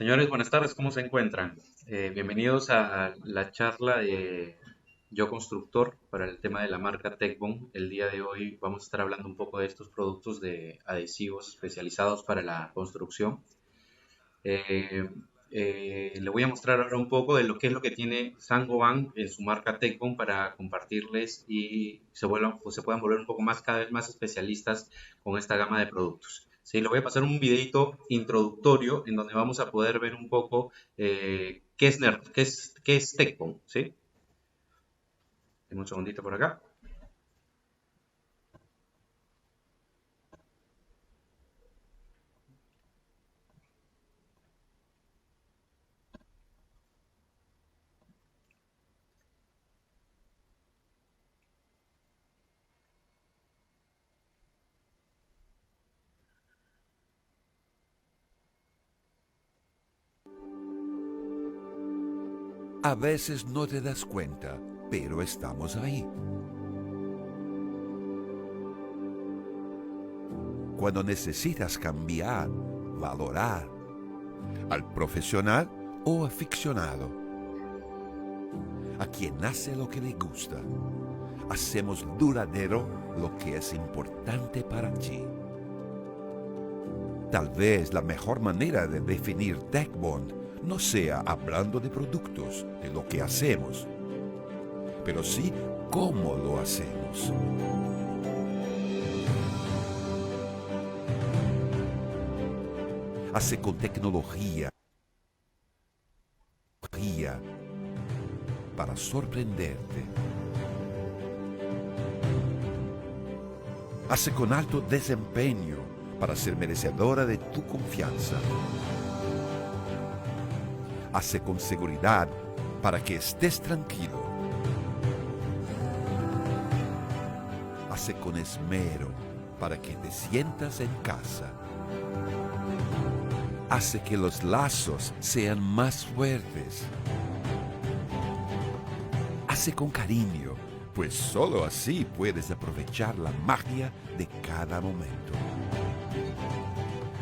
Señores, buenas tardes, ¿cómo se encuentran? Bienvenidos a la charla de Yo Constructor para el tema de la marca Tecbon. El día de hoy vamos a estar hablando un poco de estos productos de adhesivos especializados para la construcción. Eh, Le voy a mostrar ahora un poco de lo que es lo que tiene Saint-Gobain en su marca Tecbon para compartirles y se puedan volver un poco más, cada vez más especialistas con esta gama de productos. Sí, le voy a pasar un videito introductorio en donde vamos a poder ver un poco qué es Tecbon, ¿sí? Deme un segundito por acá. A veces no te das cuenta, pero estamos ahí. Cuando necesitas cambiar, valorar, al profesional o aficionado, a quien hace lo que le gusta, hacemos duradero lo que es importante para ti. Tal vez la mejor manera de definir TechBond no sea hablando de productos, de lo que hacemos, pero sí cómo lo hacemos. Hace con tecnología para sorprenderte. Hace con alto desempeño para ser merecedora de tu confianza. Hace con seguridad para que estés tranquilo. Hace con esmero para que te sientas en casa. Hace que los lazos sean más fuertes. Hace con cariño, pues solo así puedes aprovechar la magia de cada momento.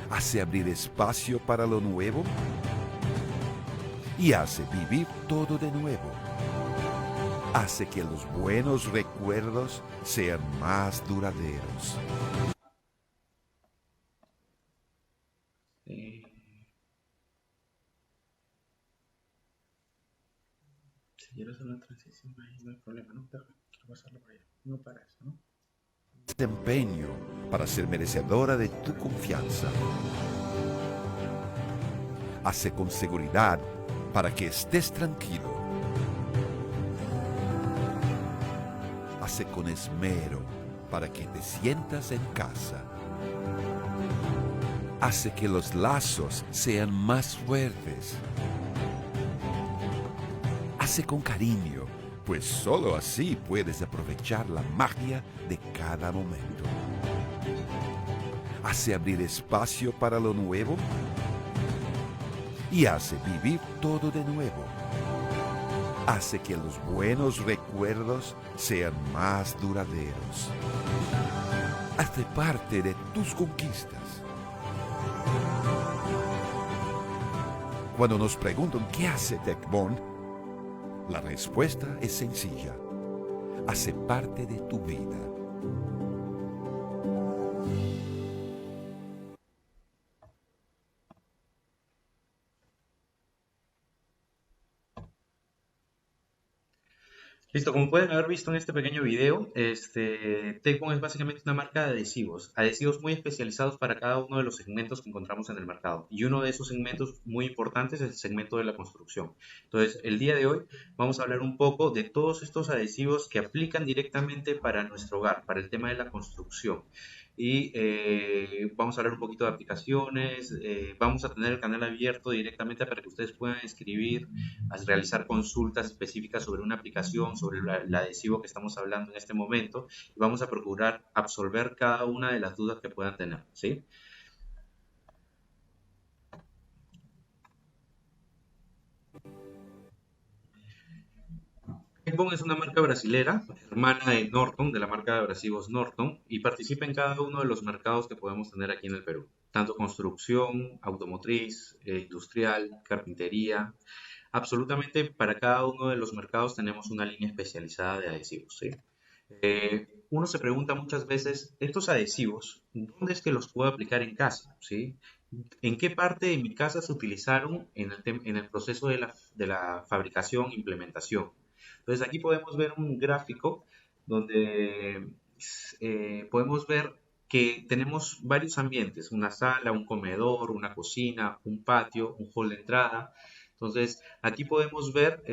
Hace abrir espacio para lo nuevo y hace vivir todo de nuevo. Hace que los buenos recuerdos sean más duraderos. Eh, si quieres hacer una transición ahí, no hay problema, ¿no? Pero quiero pasarlo por allá. No para eso, ¿no? Desempeño para ser merecedora de tu confianza. Hace con seguridad para que estés tranquilo. Hace con esmero para que te sientas en casa. Hace que los lazos sean más fuertes. Hace con cariño, pues solo así puedes aprovechar la magia de cada momento. Hace abrir espacio para lo nuevo y hace vivir todo de nuevo. Hace que los buenos recuerdos sean más duraderos. Hace parte de tus conquistas. Cuando nos preguntan qué hace TechBond, la respuesta es sencilla. Hace parte de tu vida. Listo, como pueden haber visto en este pequeño video, Tecbon es básicamente una marca de adhesivos, adhesivos muy especializados para cada uno de los segmentos que encontramos en el mercado. Y uno de esos segmentos muy importantes es el segmento de la construcción. Entonces, el día de hoy vamos a hablar un poco de todos estos adhesivos que aplican directamente para nuestro hogar, para el tema de la construcción. Y vamos a hablar un poquito de aplicaciones, vamos a tener el canal abierto directamente para que ustedes puedan escribir, a realizar consultas específicas sobre una aplicación, sobre el adhesivo que estamos hablando en este momento, y vamos a procurar absolver cada una de las dudas que puedan tener, ¿sí? Tecbon es una marca brasilera, hermana de Norton, de la marca de abrasivos Norton, y participa en cada uno de los mercados que podemos tener aquí en el Perú, tanto construcción, automotriz, industrial, carpintería. Absolutamente para cada uno de los mercados tenemos una línea especializada de adhesivos, ¿sí? Uno se pregunta muchas veces, estos adhesivos, ¿dónde es que los puedo aplicar en casa? ¿Sí? ¿En qué parte de mi casa se utilizaron en el proceso de la fabricación e implementación? Entonces aquí podemos ver un gráfico donde podemos ver que tenemos varios ambientes, una sala, un comedor, una cocina, un patio, un hall de entrada. Entonces aquí podemos ver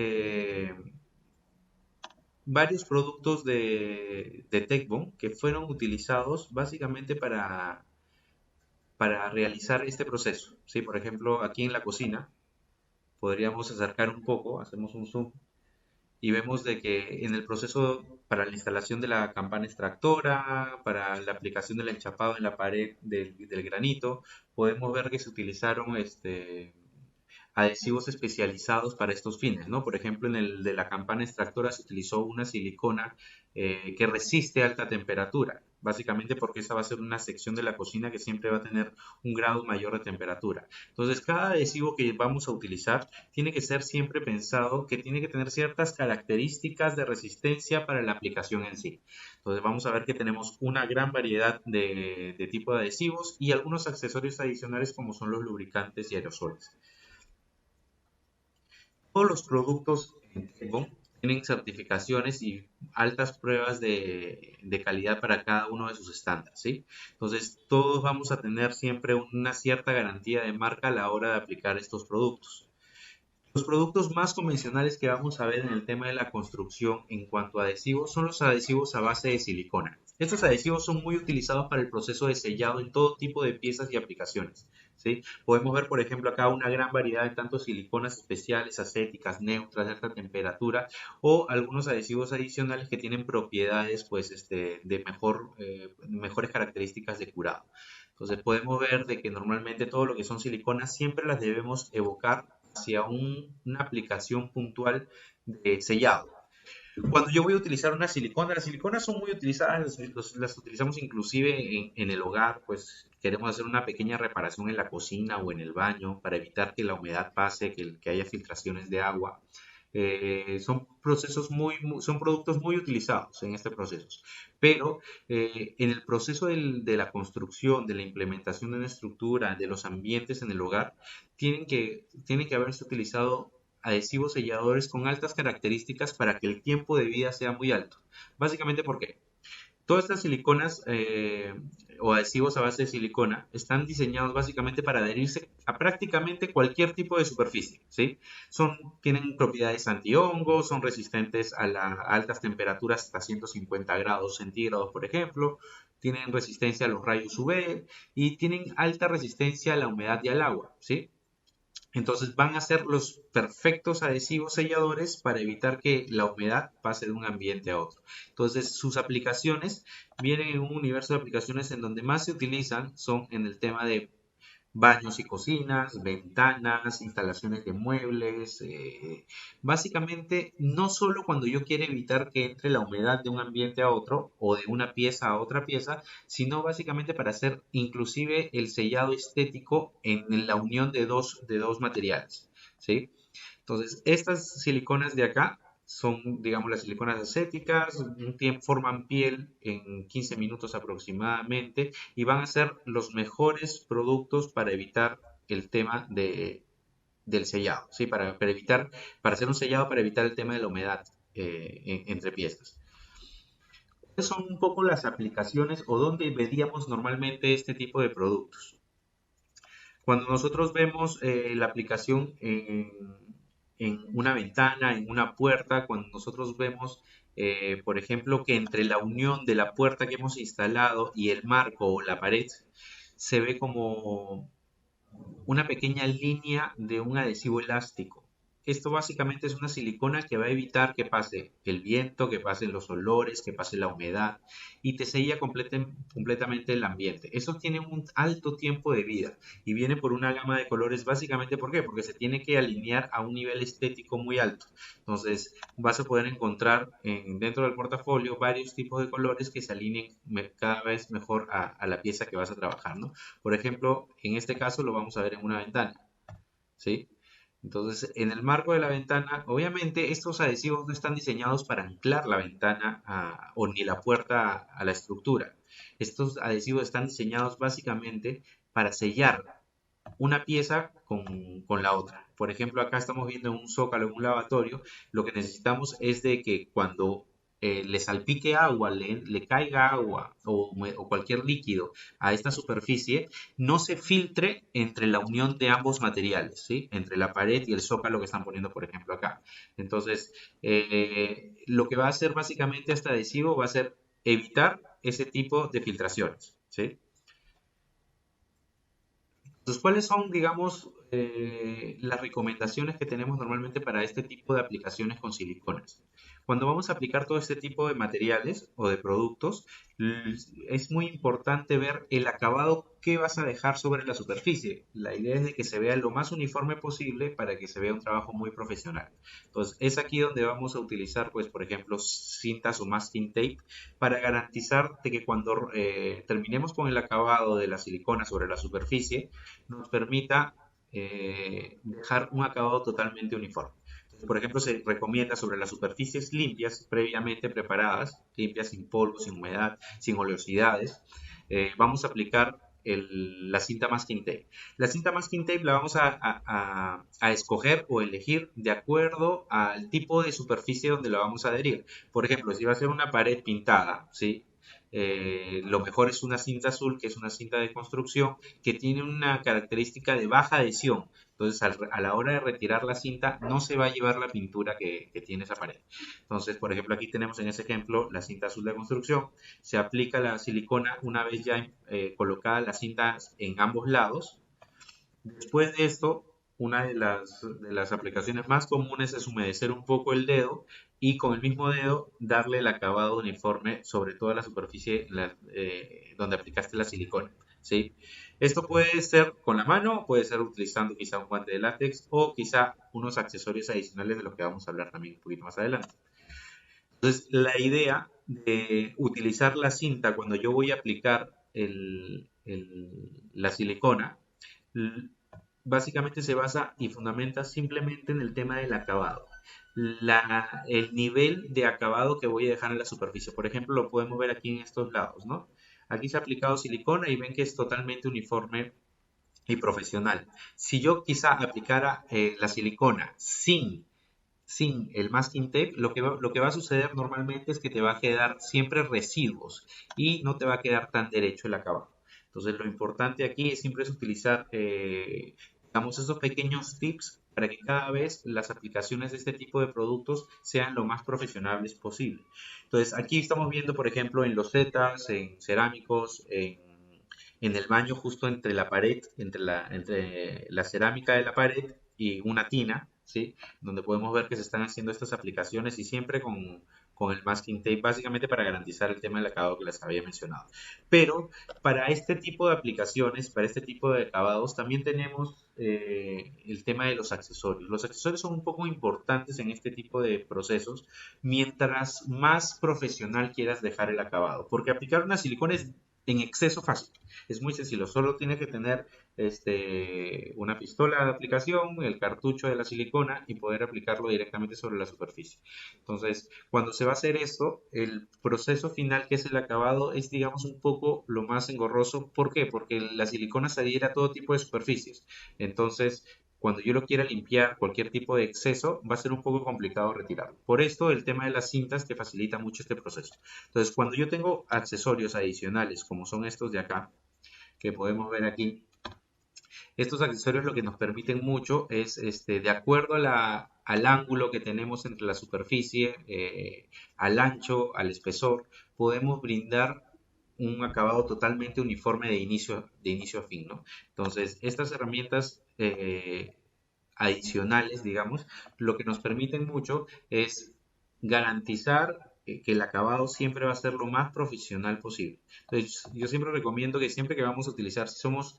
varios productos de Tecbon que fueron utilizados básicamente para realizar este proceso. ¿Sí? Por ejemplo, aquí en la cocina podríamos acercar un poco, hacemos un zoom y vemos de que en el proceso para la instalación de la campana extractora, para la aplicación del enchapado en la pared del granito, podemos ver que se utilizaron adhesivos especializados para estos fines, ¿no? Por ejemplo, en el de la campana extractora se utilizó una silicona que resiste alta temperatura, básicamente porque esa va a ser una sección de la cocina que siempre va a tener un grado mayor de temperatura. Entonces, cada adhesivo que vamos a utilizar tiene que ser siempre pensado que tiene que tener ciertas características de resistencia para la aplicación en sí. Entonces, vamos a ver que tenemos una gran variedad de tipo de adhesivos y algunos accesorios adicionales como son los lubricantes y aerosoles. Todos los productos en Tecbon tienen certificaciones y altas pruebas de calidad para cada uno de sus estándares, ¿sí? Entonces, todos vamos a tener siempre una cierta garantía de marca a la hora de aplicar estos productos. Los productos más convencionales que vamos a ver en el tema de la construcción en cuanto a adhesivos son los adhesivos a base de silicona. Estos adhesivos son muy utilizados para el proceso de sellado en todo tipo de piezas y aplicaciones, ¿sí? Podemos ver, por ejemplo, acá una gran variedad de tanto siliconas especiales, acéticas, neutras, de alta temperatura o algunos adhesivos adicionales que tienen propiedades pues, mejores características de curado. Entonces podemos ver de que normalmente todo lo que son siliconas siempre las debemos evocar hacia una aplicación puntual de sellado. Cuando yo voy a utilizar una silicona, las siliconas son muy utilizadas, las utilizamos inclusive en el hogar, pues queremos hacer una pequeña reparación en la cocina o en el baño para evitar que la humedad pase, que haya filtraciones de agua. Son procesos son productos muy utilizados en este proceso, pero en el proceso de la construcción, de la implementación de una estructura, de los ambientes en el hogar, tienen que haberse utilizado adhesivos selladores con altas características para que el tiempo de vida sea muy alto. Básicamente, ¿por qué? Todas estas siliconas o adhesivos a base de silicona están diseñados básicamente para adherirse a prácticamente cualquier tipo de superficie, ¿sí? Tienen propiedades antihongos, son resistentes a las altas temperaturas hasta 150 grados centígrados, por ejemplo, tienen resistencia a los rayos UV y tienen alta resistencia a la humedad y al agua, ¿sí? Entonces van a ser los perfectos adhesivos selladores para evitar que la humedad pase de un ambiente a otro. Entonces sus aplicaciones vienen en un universo de aplicaciones en donde más se utilizan son en el tema de baños y cocinas, ventanas, instalaciones de muebles. Básicamente, no solo cuando yo quiero evitar que entre la humedad de un ambiente a otro o de una pieza a otra pieza, sino básicamente para hacer inclusive el sellado estético en la unión de dos materiales, ¿sí? Entonces, estas siliconas de acá son, digamos, las siliconas acéticas, forman piel en 15 minutos aproximadamente y van a ser los mejores productos para evitar el tema del sellado, ¿sí? Para hacer un sellado para evitar el tema de la humedad entre piezas. ¿Cuáles son un poco las aplicaciones o dónde veríamos normalmente este tipo de productos? Cuando nosotros vemos la aplicación en una ventana, en una puerta, cuando nosotros vemos, por ejemplo, que entre la unión de la puerta que hemos instalado y el marco o la pared se ve como una pequeña línea de un adhesivo elástico esto básicamente es una silicona que va a evitar que pase el viento, que pasen los olores, que pase la humedad y te sella completamente el ambiente. Estos tienen un alto tiempo de vida y viene por una gama de colores básicamente, ¿por qué? Porque se tiene que alinear a un nivel estético muy alto. Entonces vas a poder encontrar dentro del portafolio varios tipos de colores que se alineen cada vez mejor a la pieza que vas a trabajar, ¿no? Por ejemplo, en este caso lo vamos a ver en una ventana, ¿sí? Entonces, en el marco de la ventana, obviamente estos adhesivos no están diseñados para anclar la ventana o ni la puerta a la estructura. Estos adhesivos están diseñados básicamente para sellar una pieza con la otra. Por ejemplo, acá estamos viendo en un zócalo, en un lavatorio, lo que necesitamos es de que cuando le salpique agua, le caiga agua o cualquier líquido a esta superficie, no se filtre entre la unión de ambos materiales, ¿sí? Entre la pared y el zócalo que están poniendo, por ejemplo, acá. Entonces, lo que va a hacer básicamente este adhesivo va a ser evitar ese tipo de filtraciones, ¿sí? Entonces, ¿cuáles son, digamos, las recomendaciones que tenemos normalmente para este tipo de aplicaciones con siliconas? Cuando vamos a aplicar todo este tipo de materiales o de productos, es muy importante ver el acabado que vas a dejar sobre la superficie. La idea es de que se vea lo más uniforme posible para que se vea un trabajo muy profesional. Entonces, es aquí donde vamos a utilizar, pues, por ejemplo, cintas o masking tape para garantizar de que cuando terminemos con el acabado de la silicona sobre la superficie, nos permita dejar un acabado totalmente uniforme. Por ejemplo, se recomienda sobre las superficies limpias, previamente preparadas, limpias sin polvo, sin humedad, sin oleosidades, vamos a aplicar la cinta masking tape. La cinta masking tape la vamos a escoger o elegir de acuerdo al tipo de superficie donde la vamos a adherir. Por ejemplo, si va a ser una pared pintada, ¿sí? Lo mejor es una cinta azul, que es una cinta de construcción, que tiene una característica de baja adhesión. Entonces, a la hora de retirar la cinta, no se va a llevar la pintura que tiene esa pared. Entonces, por ejemplo, aquí tenemos en ese ejemplo la cinta azul de construcción. Se aplica la silicona una vez ya colocada la cinta en ambos lados. Después de esto, una de las aplicaciones más comunes es humedecer un poco el dedo y con el mismo dedo darle el acabado uniforme sobre toda la superficie donde aplicaste la silicona, ¿sí? Esto puede ser con la mano, puede ser utilizando quizá un guante de látex o quizá unos accesorios adicionales de los que vamos a hablar también un poquito más adelante. Entonces, la idea de utilizar la cinta cuando yo voy a aplicar la silicona básicamente se basa y fundamenta simplemente en el tema del acabado. El nivel de acabado que voy a dejar en la superficie. Por ejemplo, lo podemos ver aquí en estos lados, ¿no? Aquí se ha aplicado silicona y ven que es totalmente uniforme y profesional. Si yo quizá aplicara la silicona sin el masking tape, lo que va a suceder normalmente es que te va a quedar siempre residuos y no te va a quedar tan derecho el acabado. Entonces, lo importante aquí siempre es utilizar, digamos, esos pequeños tips para que cada vez las aplicaciones de este tipo de productos sean lo más profesionales posible. Entonces, aquí estamos viendo, por ejemplo, en losetas, en cerámicos, en el baño, justo entre la pared, entre la cerámica de la pared y una tina, ¿sí? Donde podemos ver que se están haciendo estas aplicaciones y siempre con el masking tape, básicamente para garantizar el tema del acabado que les había mencionado. Pero para este tipo de aplicaciones, para este tipo de acabados, también tenemos el tema de los accesorios. Los accesorios son un poco importantes en este tipo de procesos, mientras más profesional quieras dejar el acabado, porque aplicar una silicona es en exceso fácil. Es muy sencillo, solo tienes que tener una pistola de aplicación, el cartucho de la silicona y poder aplicarlo directamente sobre la superficie. Entonces, cuando se va a hacer esto, el proceso final, que es el acabado, es, digamos, un poco lo más engorroso. ¿Por qué? Porque la silicona se adhiere a todo tipo de superficies. Entonces, cuando yo lo quiera limpiar, cualquier tipo de exceso, va a ser un poco complicado retirarlo. Por esto, el tema de las cintas te facilita mucho este proceso. Entonces, cuando yo tengo accesorios adicionales, como son estos de acá, que podemos ver aquí, estos accesorios lo que nos permiten mucho es, de acuerdo al ángulo que tenemos entre la superficie, al ancho, al espesor, podemos brindar un acabado totalmente uniforme de inicio a fin, ¿no? Entonces, estas herramientas adicionales, digamos, lo que nos permiten mucho es garantizar que el acabado siempre va a ser lo más profesional posible. Entonces, yo siempre recomiendo que siempre que vamos a utilizar, si somos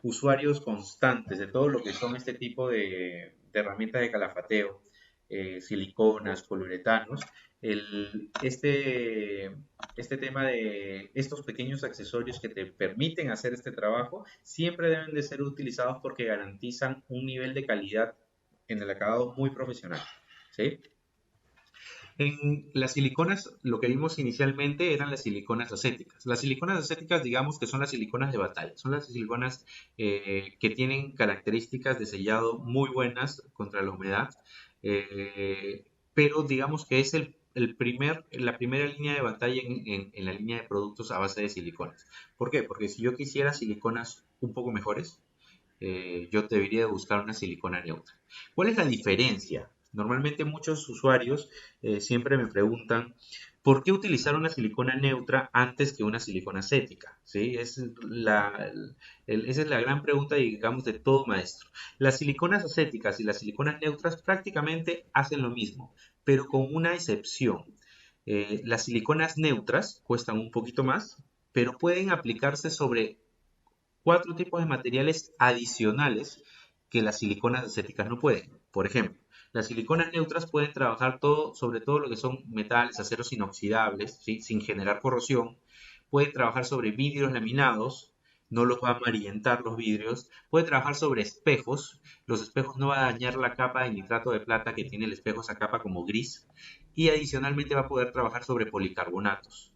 usuarios constantes de todo lo que son este tipo de herramientas de calafateo, siliconas, poliuretanos, este tema de estos pequeños accesorios que te permiten hacer este trabajo siempre deben de ser utilizados porque garantizan un nivel de calidad en el acabado muy profesional. ¿Sí? En las siliconas, lo que vimos inicialmente eran las siliconas acéticas. Las siliconas acéticas, digamos que son las siliconas de batalla. Son las siliconas que tienen características de sellado muy buenas contra la humedad, eh, pero digamos que es la primera línea de batalla en la línea de productos a base de siliconas. ¿Por qué? Porque si yo quisiera siliconas un poco mejores, yo debería buscar una silicona neutra. ¿Cuál es la diferencia? Normalmente muchos usuarios siempre me preguntan, ¿por qué utilizar una silicona neutra antes que una silicona acética? ¿Sí? Esa es la gran pregunta, digamos, de todo maestro. Las siliconas acéticas y las siliconas neutras prácticamente hacen lo mismo, pero con una excepción. Las siliconas neutras cuestan un poquito más, pero pueden aplicarse sobre cuatro tipos de materiales adicionales que las siliconas acéticas no pueden. Por ejemplo, las siliconas neutras pueden trabajar sobre todo lo que son metales, aceros inoxidables, ¿sí? Sin generar corrosión. Pueden trabajar sobre vidrios laminados, no los va a amarillentar los vidrios. Puede trabajar sobre espejos. Los espejos no va a dañar la capa de nitrato de plata que tiene el espejo, esa capa como gris. Y adicionalmente va a poder trabajar sobre policarbonatos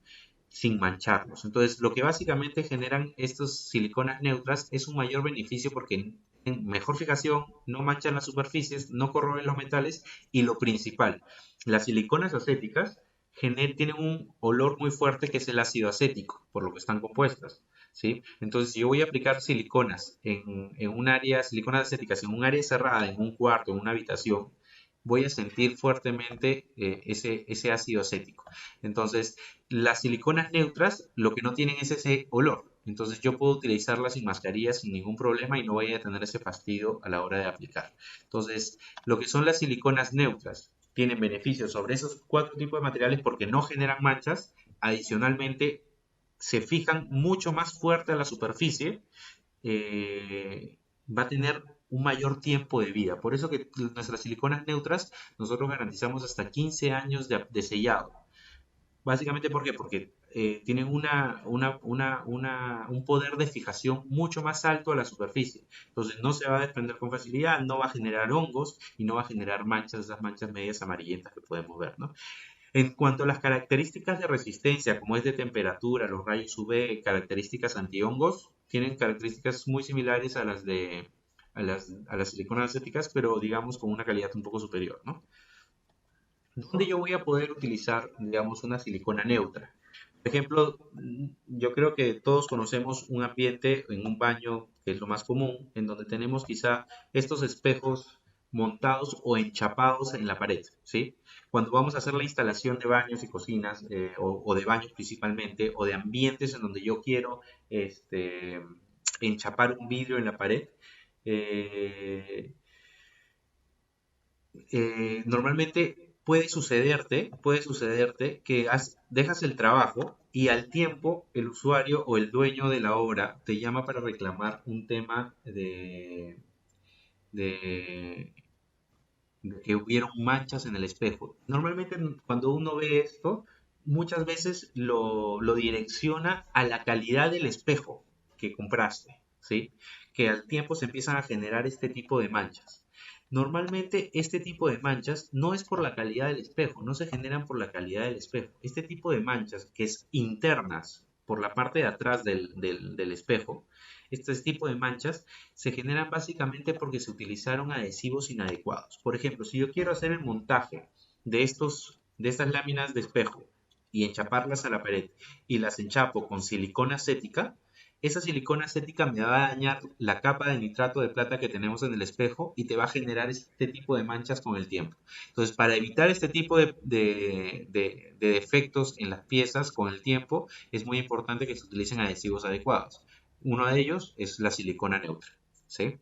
sin mancharlos. Entonces, lo que básicamente generan estas siliconas neutras es un mayor beneficio porque en mejor fijación, no manchan las superficies, no corroen los metales y lo principal, las siliconas acéticas tienen un olor muy fuerte que es el ácido acético, por lo que están compuestas. ¿Sí? Entonces, si yo voy a aplicar siliconas en un área, siliconas acéticas en un área cerrada, en un cuarto, en una habitación, voy a sentir fuertemente ese ácido acético. Entonces, las siliconas neutras lo que no tienen es ese olor. Entonces yo puedo utilizarlas sin mascarilla sin ningún problema y no voy a tener ese fastidio a la hora de aplicar. Entonces, lo que son las siliconas neutras tienen beneficios sobre esos cuatro tipos de materiales porque no generan manchas. Adicionalmente, se fijan mucho más fuerte a la superficie, va a tener un mayor tiempo de vida. Por eso que nuestras siliconas neutras nosotros garantizamos hasta 15 años de sellado. Básicamente, ¿por qué? Porque tienen un poder de fijación mucho más alto a la superficie. Entonces no se va a desprender con facilidad, no va a generar hongos y no va a generar manchas, esas manchas medias amarillentas que podemos ver, ¿no? En cuanto a las características de resistencia, como es de temperatura, los rayos UV, características antihongos, tienen características muy similares a las siliconas acéticas, pero digamos con una calidad un poco superior, ¿no? ¿Dónde yo voy a poder utilizar, digamos, una silicona neutra? Por ejemplo, yo creo que todos conocemos un ambiente en un baño, que es lo más común, en donde tenemos quizá estos espejos montados o enchapados en la pared, ¿sí? Cuando vamos a hacer la instalación de baños y cocinas, o de baños principalmente, o de ambientes en donde yo quiero enchapar un vidrio en la pared, eh, normalmente puede sucederte que dejas el trabajo y al tiempo el usuario o el dueño de la obra te llama para reclamar un tema de, de que hubieron manchas en el espejo. Normalmente cuando uno ve esto, muchas veces lo direcciona a la calidad del espejo que compraste, ¿sí? Que al tiempo se empiezan a generar este tipo de manchas. Normalmente este tipo de manchas no es por la calidad del espejo, no se generan por la calidad del espejo. Este tipo de manchas que es internas por la parte de atrás del espejo, este tipo de manchas se generan básicamente porque se utilizaron adhesivos inadecuados. Por ejemplo, si yo quiero hacer el montaje de estas láminas de espejo y enchaparlas a la pared y las enchapo con silicona acética, esa silicona acética me va a dañar la capa de nitrato de plata que tenemos en el espejo y te va a generar este tipo de manchas con el tiempo. Entonces, para evitar este tipo de defectos en las piezas con el tiempo, es muy importante que se utilicen adhesivos adecuados. Uno de ellos es la silicona neutra, ¿sí?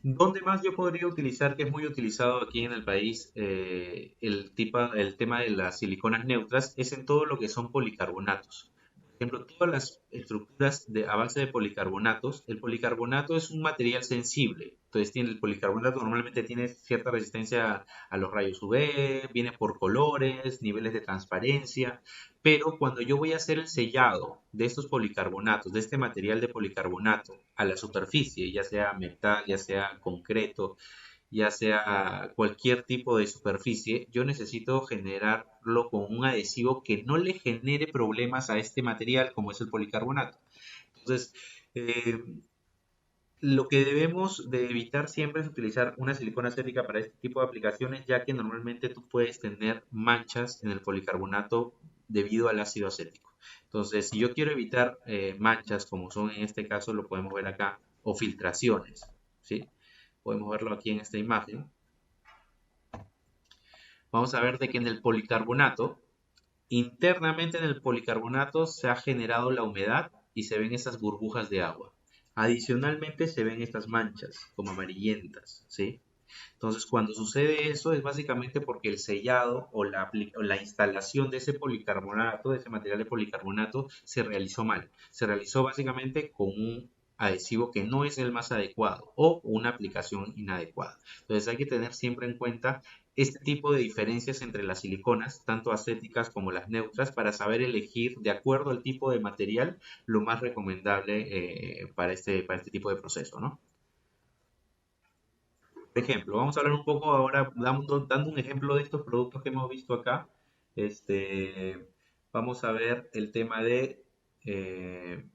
¿Dónde más yo podría utilizar, que es muy utilizado aquí en el país, el tema de las siliconas neutras? Es en todo lo que son policarbonatos. Por ejemplo, todas las estructuras a base de policarbonatos, el policarbonato es un material sensible. Entonces, el policarbonato normalmente tiene cierta resistencia a los rayos UV, viene por colores, niveles de transparencia. Pero cuando yo voy a hacer el sellado de estos policarbonatos, de este material de policarbonato a la superficie, ya sea metal, ya sea concreto, ya sea cualquier tipo de superficie, yo necesito generarlo con un adhesivo que no le genere problemas a este material como es el policarbonato. Entonces, eh, lo que debemos de evitar siempre es utilizar una silicona acética para este tipo de aplicaciones, ya que normalmente tú puedes tener manchas en el policarbonato debido al ácido acético. Entonces, si yo quiero evitar manchas, como son en este caso, lo podemos ver acá, o filtraciones, ¿sí? Podemos verlo aquí en esta imagen. Vamos a ver de que en el policarbonato, internamente en el policarbonato se ha generado la humedad y se ven esas burbujas de agua. Adicionalmente se ven estas manchas como amarillentas, ¿sí? Entonces, cuando sucede eso es básicamente porque el sellado o la instalación de ese policarbonato, de ese material de policarbonato, se realizó mal. Se realizó básicamente con un adhesivo que no es el más adecuado o una aplicación inadecuada. Entonces, hay que tener siempre en cuenta este tipo de diferencias entre las siliconas, tanto acéticas como las neutras, para saber elegir de acuerdo al tipo de material lo más recomendable para este tipo de proceso, ¿no? Por ejemplo, vamos a hablar un poco ahora, dando un ejemplo de estos productos que hemos visto acá. Este, vamos a ver el tema de eh,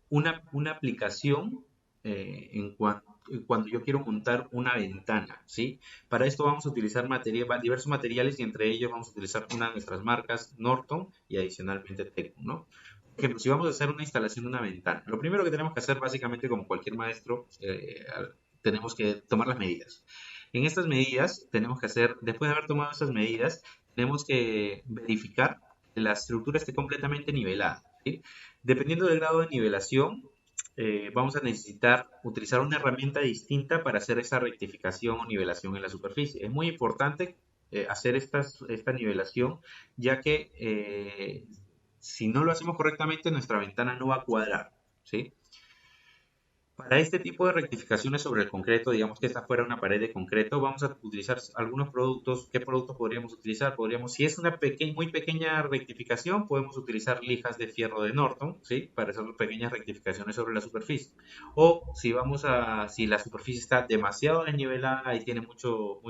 una aplicación cuando yo quiero montar una ventana, ¿sí? Para esto vamos a utilizar diversos materiales y entre ellos vamos a utilizar una de nuestras marcas, Norton, y adicionalmente Tecno, ¿no? Por ejemplo, si vamos a hacer una instalación de una ventana, lo primero que tenemos que hacer básicamente como cualquier maestro, tenemos que tomar las medidas. En estas medidas tenemos que hacer, después de haber tomado estas medidas, tenemos que verificar que la estructura esté completamente nivelada, ¿sí? Dependiendo del grado de nivelación, vamos a necesitar utilizar una herramienta distinta para hacer esa rectificación o nivelación en la superficie. Es muy importante hacer esta nivelación, ya que si no lo hacemos correctamente, nuestra ventana no va a cuadrar, ¿sí? Para este tipo de rectificaciones sobre el concreto, digamos que esta fuera una pared de concreto, vamos a utilizar algunos productos. ¿Qué productos podríamos utilizar? Si es una muy pequeña rectificación, podemos utilizar lijas de fierro de Norton, ¿sí? Para hacer pequeñas rectificaciones sobre la superficie. O si la superficie está demasiado desnivelada y tiene muchos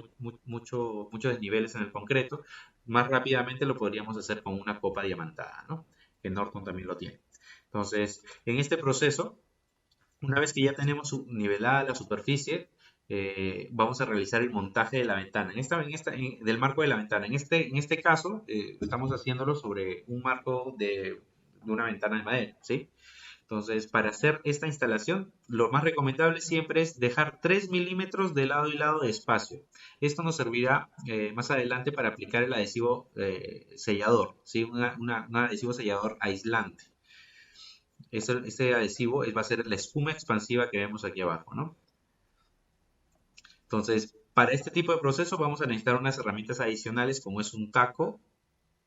desniveles en el concreto, más rápidamente lo podríamos hacer con una copa diamantada, ¿no? Que Norton también lo tiene. Entonces, en este proceso, una vez que ya tenemos nivelada la superficie, vamos a realizar el montaje de la ventana. Del marco de la ventana. En este caso, estamos haciéndolo sobre un marco de una ventana de madera, ¿sí? Entonces, para hacer esta instalación, lo más recomendable siempre es dejar 3 milímetros de lado y lado de espacio. Esto nos servirá más adelante para aplicar el adhesivo sellador, ¿sí? Un adhesivo sellador aislante. Este adhesivo va a ser la espuma expansiva que vemos aquí abajo, ¿no? Entonces, para este tipo de proceso vamos a necesitar unas herramientas adicionales como es un taco,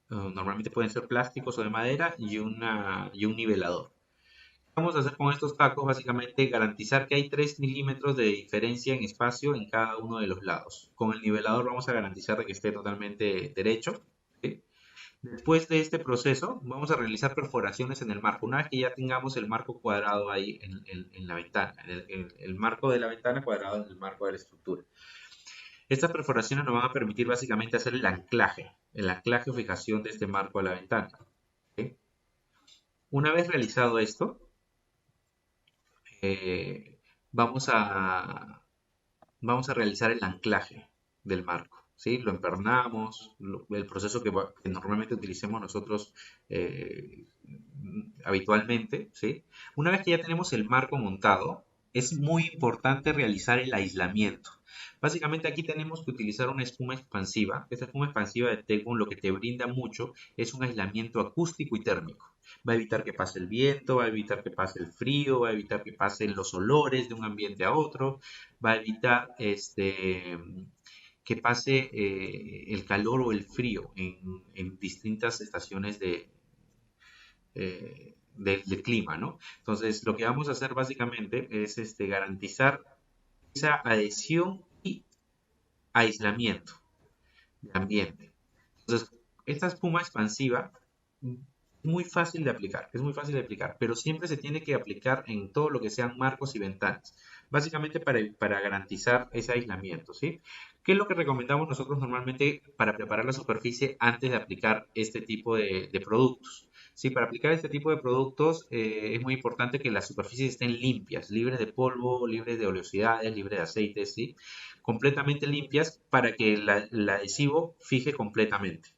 normalmente pueden ser plásticos o de madera, y un nivelador. ¿Qué vamos a hacer con estos tacos? Básicamente garantizar que hay 3 milímetros de diferencia en espacio en cada uno de los lados. Con el nivelador vamos a garantizar de que esté totalmente derecho, ¿sí? Después de este proceso, vamos a realizar perforaciones en el marco. Una vez que ya tengamos el marco cuadrado ahí en la ventana, el marco de la ventana cuadrado en el marco de la estructura. Estas perforaciones nos van a permitir básicamente hacer el anclaje o fijación de este marco a la ventana, ¿sí? Una vez realizado esto, eh, vamos a, vamos a realizar el anclaje del marco, ¿sí? Lo empernamos, el proceso que normalmente utilicemos nosotros habitualmente, ¿sí? Una vez que ya tenemos el marco montado, es muy importante realizar el aislamiento. Básicamente aquí tenemos que utilizar una espuma expansiva. Esta espuma expansiva de Tecbond lo que te brinda mucho es un aislamiento acústico y térmico. Va a evitar que pase el viento, va a evitar que pase el frío, va a evitar que pasen los olores de un ambiente a otro, va a evitar que pase el calor o el frío en distintas estaciones del clima, ¿no? Entonces, lo que vamos a hacer básicamente es garantizar esa adhesión y aislamiento de ambiente. Entonces, esta espuma expansiva es muy fácil de aplicar, es muy fácil de aplicar, pero siempre se tiene que aplicar en todo lo que sean marcos y ventanas, básicamente para garantizar ese aislamiento, ¿sí? ¿Qué es lo que recomendamos nosotros normalmente para preparar la superficie antes de aplicar este tipo de productos? Sí, para aplicar este tipo de productos es muy importante que las superficies estén limpias, libres de polvo, libres de oleosidades, libres de aceites, ¿sí? Completamente limpias para que el adhesivo fije completamente.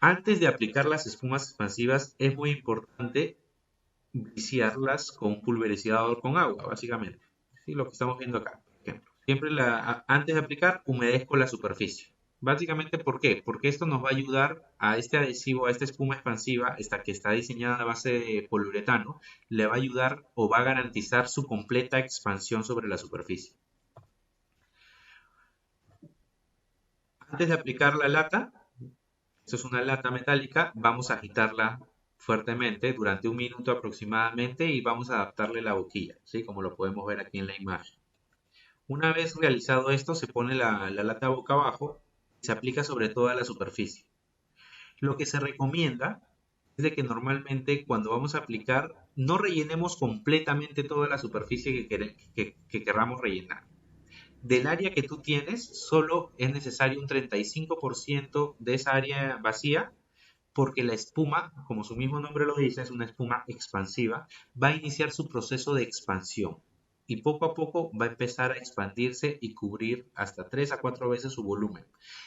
Antes de aplicar las espumas expansivas es muy importante viciarlas con un pulverizador con agua, básicamente. ¿Sí? Lo que estamos viendo acá, por ejemplo. Siempre antes de aplicar, humedezco la superficie. Básicamente, ¿por qué? Porque esto nos va a ayudar a este adhesivo, a esta espuma expansiva, esta que está diseñada a base de poliuretano, le va a ayudar o va a garantizar su completa expansión sobre la superficie. Antes de aplicar la lata, esto es una lata metálica, vamos a agitarla fuertemente durante 1 minuto aproximadamente y vamos a adaptarle la boquilla, ¿sí? Como lo podemos ver aquí en la imagen. Una vez realizado esto, se pone la lata boca abajo y se aplica sobre toda la superficie. Lo que se recomienda es de que normalmente cuando vamos a aplicar no rellenemos completamente toda la superficie que querramos rellenar. Del área que tú tienes, solo es necesario un 35% de esa área vacía, porque la espuma, como su mismo nombre lo dice, es una espuma expansiva, va a iniciar su proceso de expansión y poco a poco va a empezar a expandirse y cubrir hasta 3 a 4 veces su volumen.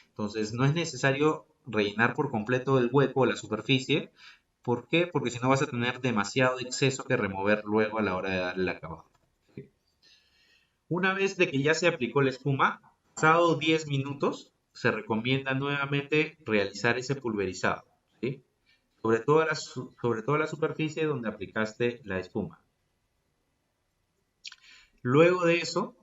Entonces no es necesario rellenar por completo el hueco o la superficie. ¿Por qué? Porque si no vas a tener demasiado exceso que remover luego a la hora de darle el acabado. Una vez de que ya se aplicó la espuma, pasado 10 minutos, se recomienda nuevamente realizar ese pulverizado, ¿sí? sobre toda la superficie donde aplicaste la espuma. Luego de eso,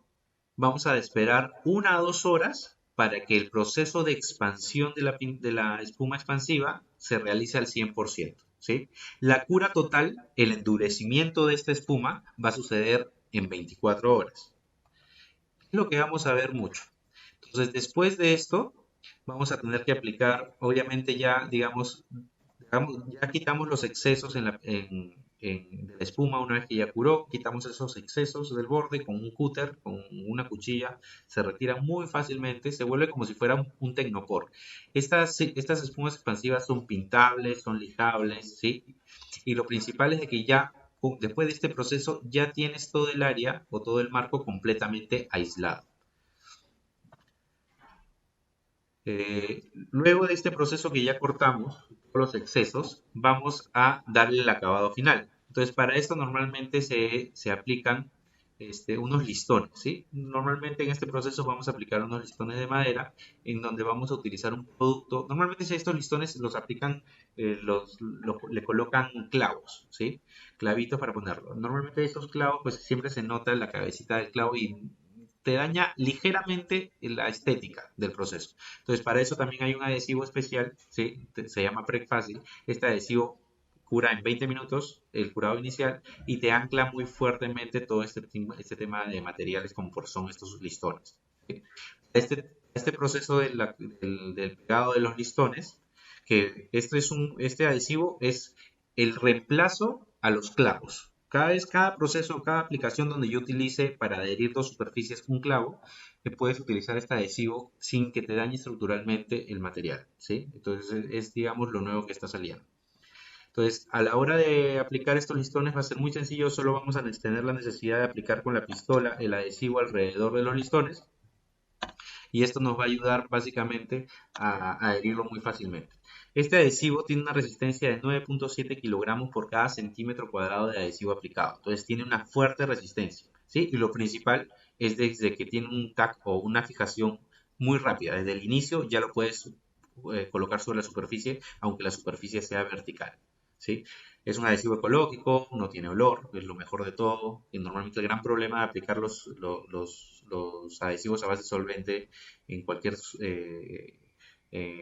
vamos a esperar 1 a 2 horas para que el proceso de expansión de la espuma expansiva se realice al 100%, ¿sí? La cura total, el endurecimiento de esta espuma, va a suceder en 24 horas. Es lo que vamos a ver mucho. Entonces, después de esto, vamos a tener que aplicar, obviamente ya, digamos, ya quitamos los excesos de la espuma una vez que ya curó, quitamos esos excesos del borde con un cúter, con una cuchilla, se retira muy fácilmente, se vuelve como si fuera un tecnopor. Estas espumas expansivas son pintables, son lijables, ¿sí? Y lo principal es de que ya, después de este proceso, ya tienes todo el área o todo el marco completamente aislado. Luego de este proceso que ya cortamos, todos los excesos, vamos a darle el acabado final. Entonces, para esto normalmente se aplican unos listones, ¿sí? Normalmente en este proceso vamos a aplicar unos listones de madera en donde vamos a utilizar un producto. Normalmente si estos listones los aplican, le colocan clavos, ¿sí? Clavitos para ponerlo. Normalmente estos clavos, pues siempre se nota la cabecita del clavo y te daña ligeramente la estética del proceso. Entonces, para eso también hay un adhesivo especial, ¿sí? Se llama Prec-Fácil. Este adhesivo cura en 20 minutos el curado inicial y te ancla muy fuertemente todo este tema de materiales como son estos listones. ¿Sí? Este proceso del pegado de los listones, que este adhesivo es el reemplazo a los clavos. Cada proceso, cada aplicación donde yo utilice para adherir dos superficies un clavo, que puedes utilizar este adhesivo sin que te dañe estructuralmente el material, ¿sí? Entonces es, digamos, lo nuevo que está saliendo. Entonces, a la hora de aplicar estos listones va a ser muy sencillo, solo vamos a tener la necesidad de aplicar con la pistola el adhesivo alrededor de los listones y esto nos va a ayudar básicamente a adherirlo muy fácilmente. Este adhesivo tiene una resistencia de 9.7 kilogramos por cada centímetro cuadrado de adhesivo aplicado. Entonces tiene una fuerte resistencia, ¿sí? Y lo principal es desde que tiene un tag o una fijación muy rápida. Desde el inicio ya lo puedes colocar sobre la superficie, aunque la superficie sea vertical, ¿sí? Es un adhesivo ecológico, no tiene olor, es lo mejor de todo. Y normalmente el gran problema de aplicar los adhesivos a base de solvente en cualquier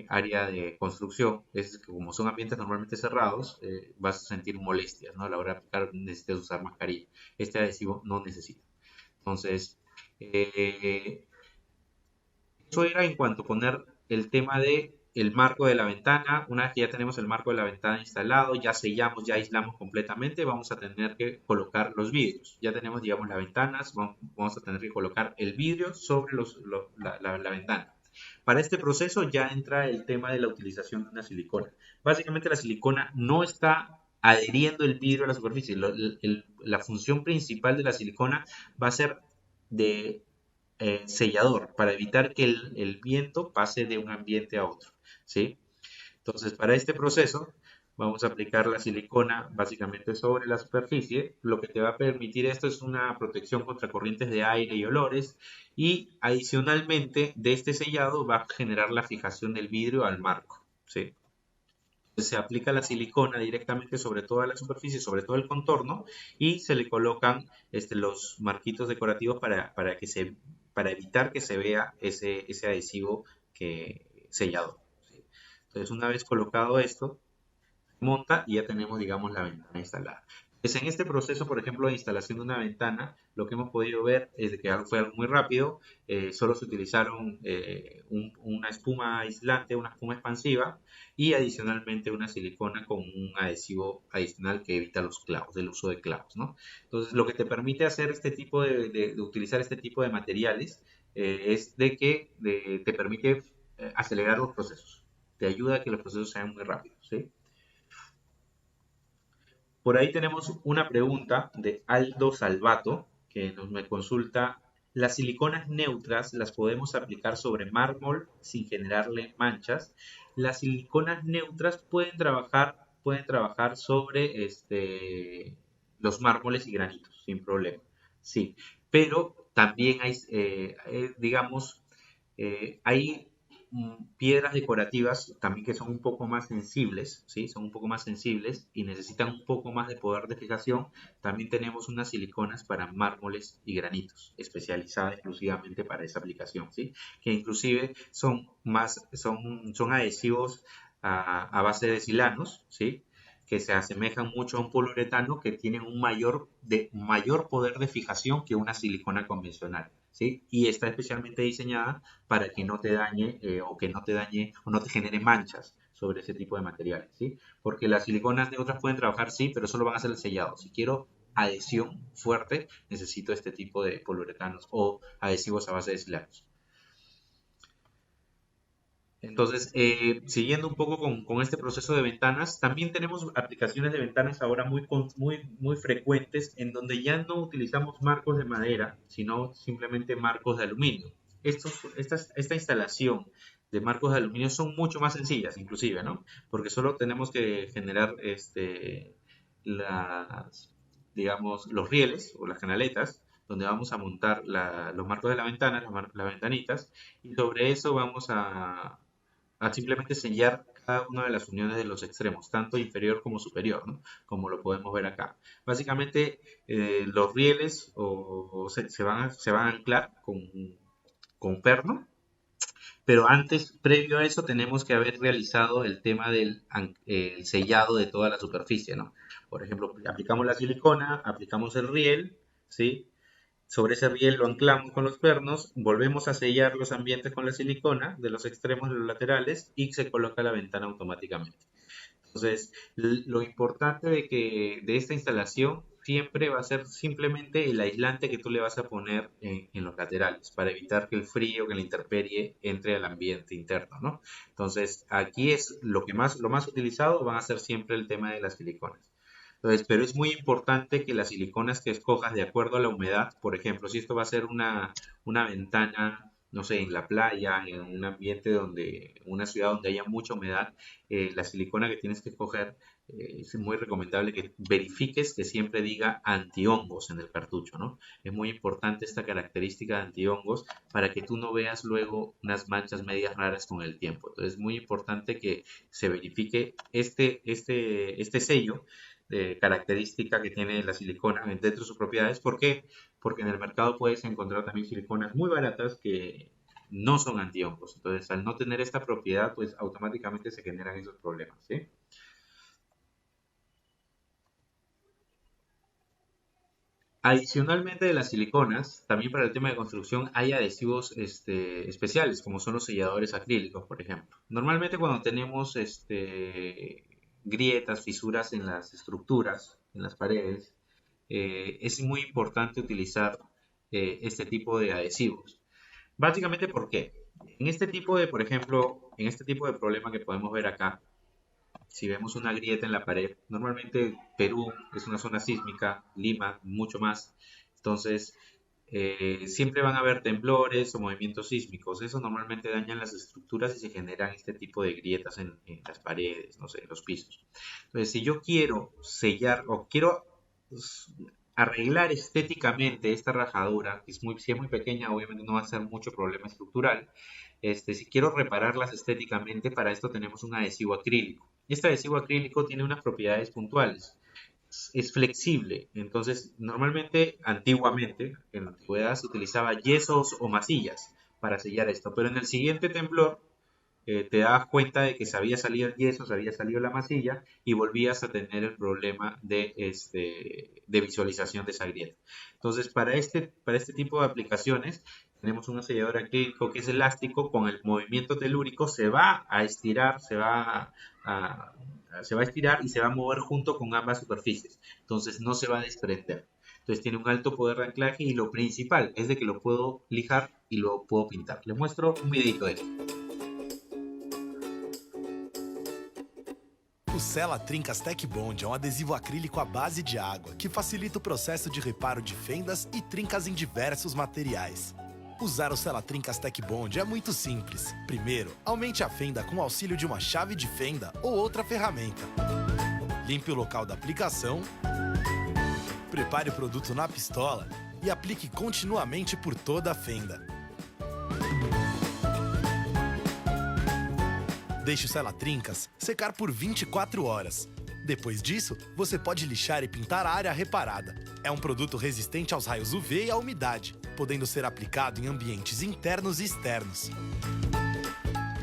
área de construcción es que como son ambientes normalmente cerrados, vas a sentir molestias, ¿no? A la hora de aplicar necesitas usar mascarilla. Este adhesivo no necesita. Entonces, eso era en cuanto a poner el tema de el marco de la ventana. Una vez que ya tenemos el marco de la ventana instalado, ya sellamos, ya aislamos completamente, vamos a tener que colocar los vidrios. Ya tenemos, digamos, las ventanas, vamos a tener que colocar el vidrio sobre la ventana. Para este proceso ya entra el tema de la utilización de una silicona. Básicamente la silicona no está adheriendo el vidrio a la superficie. La función principal de la silicona va a ser de sellador para evitar que el viento pase de un ambiente a otro, ¿sí? Entonces, para este proceso vamos a aplicar la silicona básicamente sobre la superficie. Lo que te va a permitir esto es una protección contra corrientes de aire y olores y adicionalmente de este sellado va a generar la fijación del vidrio al marco, ¿sí? Se aplica la silicona directamente sobre toda la superficie, sobre todo el contorno, y se le colocan los marquitos decorativos para evitar que se vea ese adhesivo sellado. ¿Sí? Entonces, una vez colocado esto, se monta y ya tenemos, digamos, la ventana instalada. Pues en este proceso, por ejemplo, de instalación de una ventana, lo que hemos podido ver es que fue algo muy rápido. Solo se utilizaron una espuma aislante, una espuma expansiva y adicionalmente una silicona con un adhesivo adicional que evita los clavos, el uso de clavos, ¿no? Entonces, lo que te permite hacer este tipo de utilizar este tipo de materiales es de que te permite acelerar los procesos. Te ayuda a que los procesos sean muy rápidos, ¿sí? Por ahí tenemos una pregunta de Aldo Salvato que me consulta, ¿las siliconas neutras las podemos aplicar sobre mármol sin generarle manchas? Las siliconas neutras pueden trabajar sobre los mármoles y granitos sin problema. Sí, pero también hay, digamos, hay piedras decorativas también que son un poco más sensibles, ¿sí? Son un poco más sensibles y necesitan un poco más de poder de fijación. También tenemos unas siliconas para mármoles y granitos, especializadas exclusivamente para esa aplicación, ¿sí? Que inclusive son adhesivos a base de silanos, ¿sí? Que se asemejan mucho a un poliuretano que tienen mayor poder de fijación que una silicona convencional, ¿sí? Y está especialmente diseñada para que no te dañe o que no te dañe o no te genere manchas sobre ese tipo de materiales, ¿sí? Porque las siliconas neutras pueden trabajar, sí, pero solo van a ser el sellado. Si quiero adhesión fuerte, necesito este tipo de poliuretanos o adhesivos a base de silanos. Entonces, siguiendo un poco con este proceso de ventanas, también tenemos aplicaciones de ventanas ahora muy frecuentes en donde ya no utilizamos marcos de madera, sino simplemente marcos de aluminio. Esta instalación de marcos de aluminio son mucho más sencillas, inclusive, ¿no? Porque solo tenemos que generar digamos, los rieles o las canaletas donde vamos a montar los marcos de la ventana, las ventanitas, y sobre eso vamos a simplemente sellar cada una de las uniones de los extremos, tanto inferior como superior, ¿no? Como lo podemos ver acá. Básicamente, los rieles se van a anclar con perno, pero antes, previo a eso, tenemos que haber realizado el tema del el sellado de toda la superficie, ¿no? Por ejemplo, aplicamos la silicona, aplicamos el riel, ¿sí? Sobre ese riel lo anclamos con los pernos, volvemos a sellar los ambientes con la silicona de los extremos de los laterales y se coloca la ventana automáticamente. Entonces, lo importante de esta instalación siempre va a ser simplemente el aislante que tú le vas a poner en los laterales para evitar que el frío, que la intemperie entre al ambiente interno, ¿no? Entonces, aquí es lo más utilizado van a ser siempre el tema de las siliconas. Entonces, pero es muy importante que las siliconas que escojas de acuerdo a la humedad, por ejemplo, si esto va a ser una ventana no sé, en la playa, en un ambiente donde, en una ciudad donde haya mucha humedad, la silicona que tienes que escoger, es muy recomendable que verifiques que siempre diga antihongos en el cartucho, ¿no? Es muy importante esta característica de antihongos para que tú no veas luego unas manchas medias raras con el tiempo. Entonces es muy importante que se verifique este sello de característica que tiene la silicona dentro de sus propiedades. ¿Por qué? Porque en el mercado puedes encontrar también siliconas muy baratas que no son antihongos. Entonces, al no tener esta propiedad, pues automáticamente se generan esos problemas, ¿sí? Adicionalmente de las siliconas, también para el tema de construcción hay adhesivos especiales, como son los selladores acrílicos, por ejemplo. Normalmente cuando tenemos grietas, fisuras en las estructuras, en las paredes, es muy importante utilizar este tipo de adhesivos. Básicamente, ¿por qué? En este tipo de, por ejemplo, en este tipo de problema que podemos ver acá, si vemos una grieta en la pared, normalmente Perú es una zona sísmica, Lima mucho más, entonces siempre van a haber temblores o movimientos sísmicos, eso normalmente dañan las estructuras y se generan este tipo de grietas en las paredes, no sé, en los pisos. Entonces, si yo quiero sellar o quiero arreglar estéticamente esta rajadura, que si es muy pequeña, obviamente no va a ser mucho problema estructural. Si quiero repararlas estéticamente, para esto tenemos un adhesivo acrílico. Este adhesivo acrílico tiene unas propiedades puntuales. Es flexible, entonces normalmente, antiguamente, en la antigüedad se utilizaba yesos o masillas para sellar esto, pero en el siguiente temblor te dabas cuenta de que se había salido el yeso, se había salido la masilla y volvías a tener el problema de visualización de esa grieta. Entonces, para este tipo de aplicaciones, tenemos un sellador acrílico que es elástico, con el movimiento telúrico se va a estirar, se va a estirar y se va a mover junto con ambas superficies. Entonces, no se va a desprender. Entonces tiene un alto poder de anclaje y lo principal es de que lo puedo lijar y lo puedo pintar. Les muestro un videito de esto. O Sela Trincas Tech Bond é um adesivo acrílico à base de água que facilita o processo de reparo de fendas e trincas em diversos materiais. Usar o Sela Trincas Tech Bond é muito simples. Primeiro, aumente a fenda com o auxílio de uma chave de fenda ou outra ferramenta. Limpe o local da aplicação. Prepare o produto na pistola e aplique continuamente por toda a fenda. Deixe o Sela Trincas secar por 24 horas. Depois disso, você pode lixar e pintar a área reparada. É um produto resistente aos raios UV e à umidade, podendo ser aplicado em ambientes internos e externos.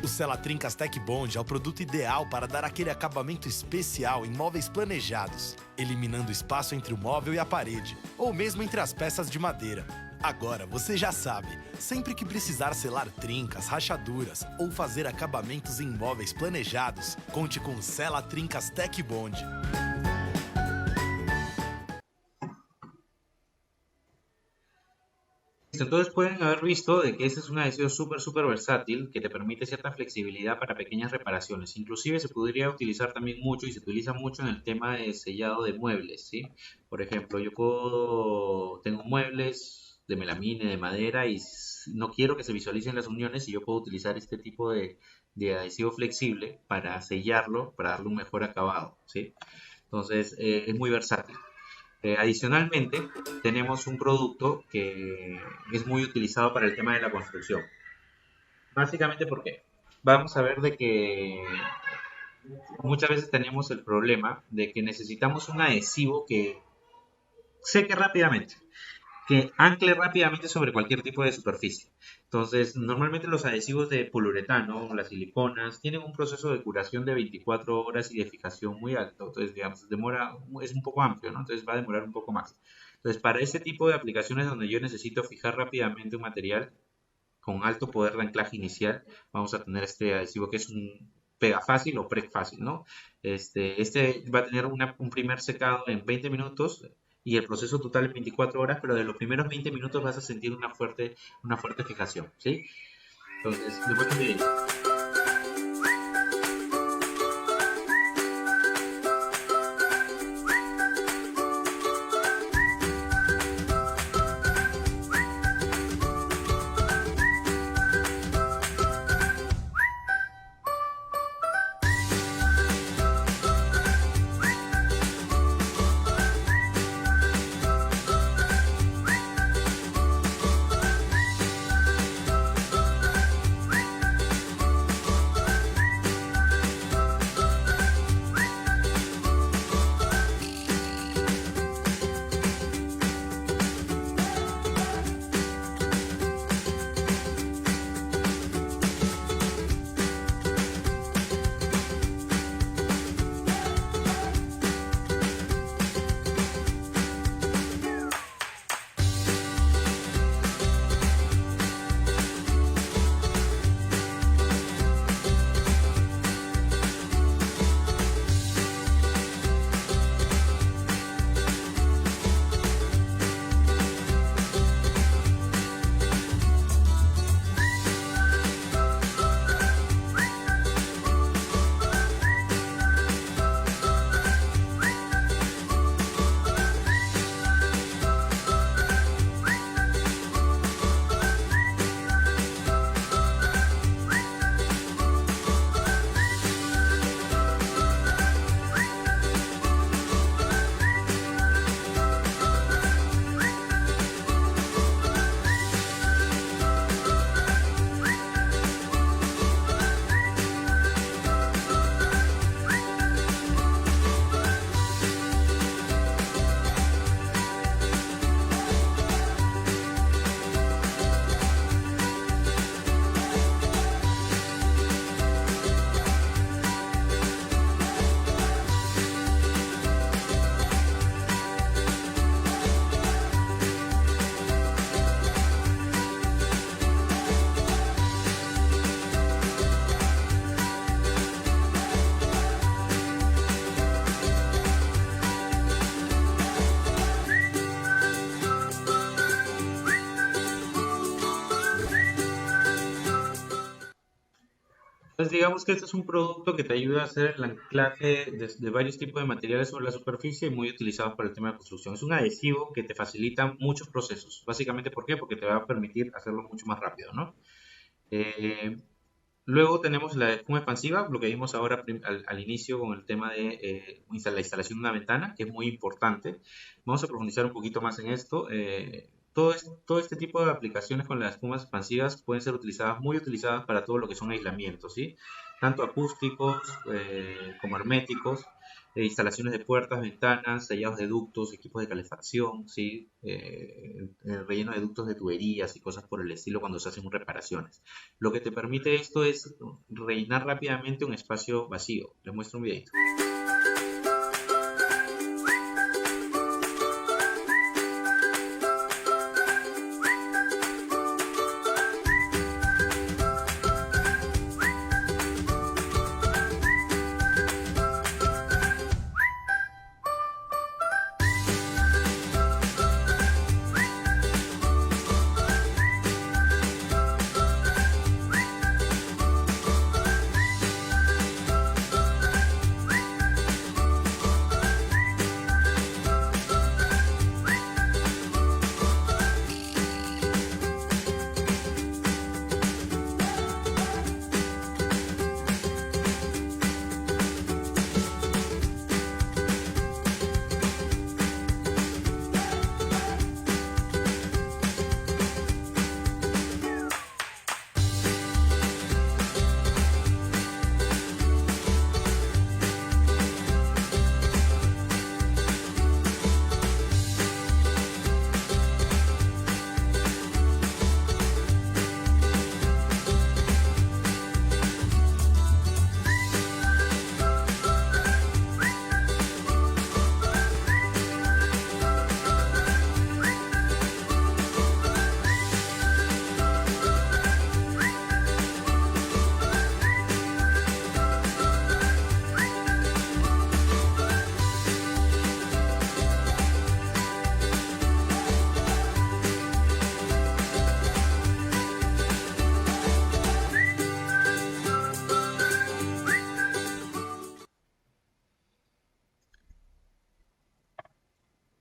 O Sela Trincas Tech Bond é o produto ideal para dar aquele acabamento especial em móveis planejados, eliminando espaço entre o móvel e a parede, ou mesmo entre as peças de madeira. Agora você já sabe, sempre que precisar selar trincas, rachaduras ou fazer acabamentos em móveis planejados, conte com o Sela Trincas Tech Bond. Entonces pueden haber visto de que este es un adhesivo súper versátil que te permite cierta flexibilidad para pequeñas reparaciones. Inclusive se podría utilizar también mucho y se utiliza mucho en el tema de sellado de muebles, ¿sí? Por ejemplo, tengo muebles de melamine, de madera y no quiero que se visualicen las uniones y yo puedo utilizar este tipo de adhesivo flexible para sellarlo, para darle un mejor acabado, ¿sí? Entonces es muy versátil. Adicionalmente, tenemos un producto que es muy utilizado para el tema de la construcción. Básicamente, ¿por qué? Vamos a ver de que muchas veces tenemos el problema de que necesitamos un adhesivo que seque rápidamente, que ancle rápidamente sobre cualquier tipo de superficie. Entonces, normalmente los adhesivos de poliuretano, las siliconas, tienen un proceso de curación de 24 horas y de fijación muy alto. Entonces, digamos, es un poco amplio, ¿no? Entonces va a demorar un poco más. Entonces, para este tipo de aplicaciones donde yo necesito fijar rápidamente un material con alto poder de anclaje inicial, vamos a tener este adhesivo que es un pega fácil o pre fácil, ¿no? Este va a tener un primer secado en 20 minutos y el proceso total en 24 horas, pero de los primeros 20 minutos vas a sentir una fuerte fijación, ¿sí? Entonces, después también. Pues digamos que este es un producto que te ayuda a hacer el anclaje de varios tipos de materiales sobre la superficie muy utilizados para el tema de construcción. Es un adhesivo que te facilita muchos procesos. Básicamente, ¿por qué? Porque te va a permitir hacerlo mucho más rápido, ¿no? Eh, Luego tenemos la espuma expansiva, lo que vimos ahora al inicio con el tema de la instalación de una ventana, que es muy importante. Vamos a profundizar un poquito más en esto. Todo este tipo de aplicaciones con las espumas expansivas pueden ser utilizadas, muy utilizadas para todo lo que son aislamientos, ¿sí? Tanto acústicos como herméticos, instalaciones de puertas, ventanas, sellados de ductos, equipos de calefacción, ¿sí? El relleno de ductos de tuberías y cosas por el estilo cuando se hacen reparaciones. Lo que te permite esto es rellenar rápidamente un espacio vacío. Les muestro un videito.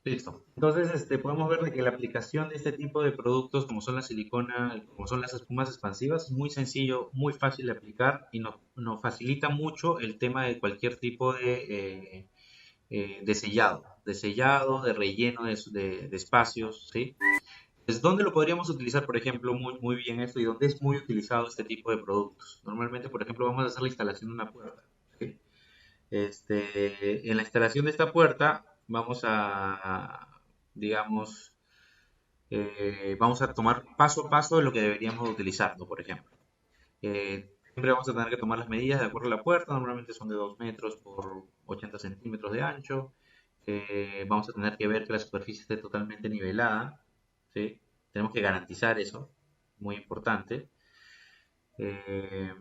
Listo. Entonces, podemos ver de que la aplicación de este tipo de productos, como son la silicona, como son las espumas expansivas, es muy sencillo, muy fácil de aplicar y nos facilita mucho el tema de cualquier tipo de sellado, de relleno de espacios, ¿sí? Pues, ¿dónde lo podríamos utilizar, por ejemplo, muy bien esto y dónde es muy utilizado este tipo de productos? Normalmente, por ejemplo, vamos a hacer la instalación de una puerta, ¿sí? En la instalación de esta puerta vamos digamos, vamos a tomar paso a paso de lo que deberíamos utilizar, ¿no? Por ejemplo, siempre vamos a tener que tomar las medidas de acuerdo a la puerta, normalmente son de 2 metros por 80 centímetros de ancho. Vamos a tener que ver que la superficie esté totalmente nivelada, ¿sí? Tenemos que garantizar eso, muy importante. Eh,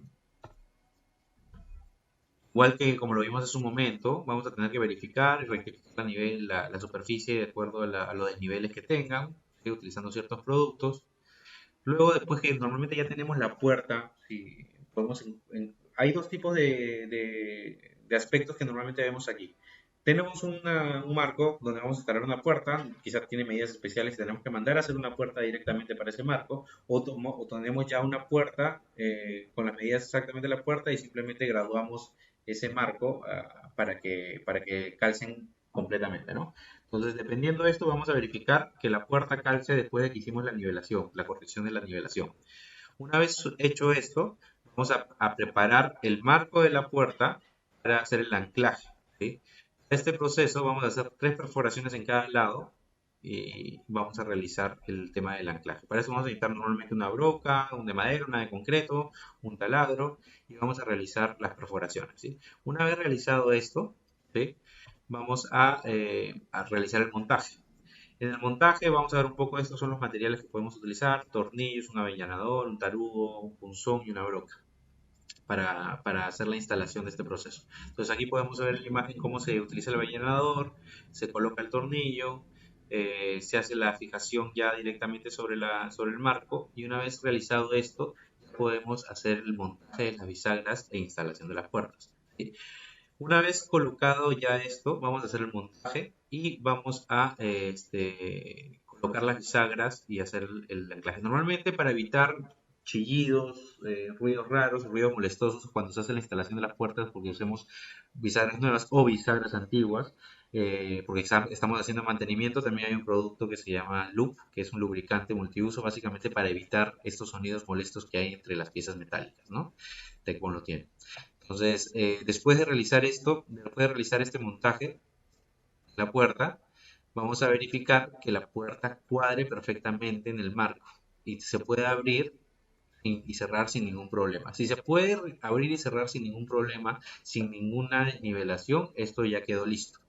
Igual que como lo vimos hace un momento, vamos a tener que verificar y rectificar la superficie de acuerdo a los desniveles que tengan, ¿sí? Utilizando ciertos productos. Luego, después que normalmente ya tenemos la puerta, si hay dos tipos de aspectos que normalmente vemos aquí. Tenemos un marco donde vamos a instalar una puerta, quizás tiene medidas especiales y tenemos que mandar a hacer una puerta directamente para ese marco, o tenemos ya una puerta con las medidas exactamente de la puerta y simplemente graduamos ese marco para que calcen completamente, ¿no? Entonces, dependiendo de esto, vamos a verificar que la puerta calce después de que hicimos la nivelación, la corrección de la nivelación. Una vez hecho esto, vamos a preparar el marco de la puerta para hacer el anclaje, ¿sí? Este proceso vamos a hacer 3 perforaciones en cada lado y vamos a realizar el tema del anclaje. Para eso vamos a necesitar normalmente una broca, un de madera, una de concreto, un taladro y vamos a realizar las perforaciones, ¿sí? Una vez realizado esto, ¿sí? Vamos a realizar el montaje. En el montaje vamos a ver un poco, estos son los materiales que podemos utilizar: tornillos, un avellanador, un tarugo, un punzón y una broca para hacer la instalación de este proceso. Entonces aquí podemos ver en la imagen cómo se utiliza el avellanador, se coloca el tornillo, se hace la fijación ya directamente sobre el marco y una vez realizado esto, podemos hacer el montaje de las bisagras e instalación de las puertas, ¿sí? Una vez colocado ya esto, vamos a hacer el montaje y vamos a colocar las bisagras y hacer el anclaje. Normalmente, para evitar chillidos, ruidos raros, ruidos molestosos cuando se hace la instalación de las puertas, porque usemos bisagras nuevas o bisagras antiguas, porque estamos haciendo mantenimiento, también hay un producto que se llama Loop, que es un lubricante multiuso, básicamente para evitar estos sonidos molestos que hay entre las piezas metálicas, ¿no? Tecbon lo tiene. Entonces, después de realizar este montaje de la puerta, vamos a verificar que la puerta cuadre perfectamente en el marco y se puede abrir y cerrar sin ningún problema. Si se puede abrir y cerrar sin ningún problema, sin ninguna nivelación, esto ya quedó listo.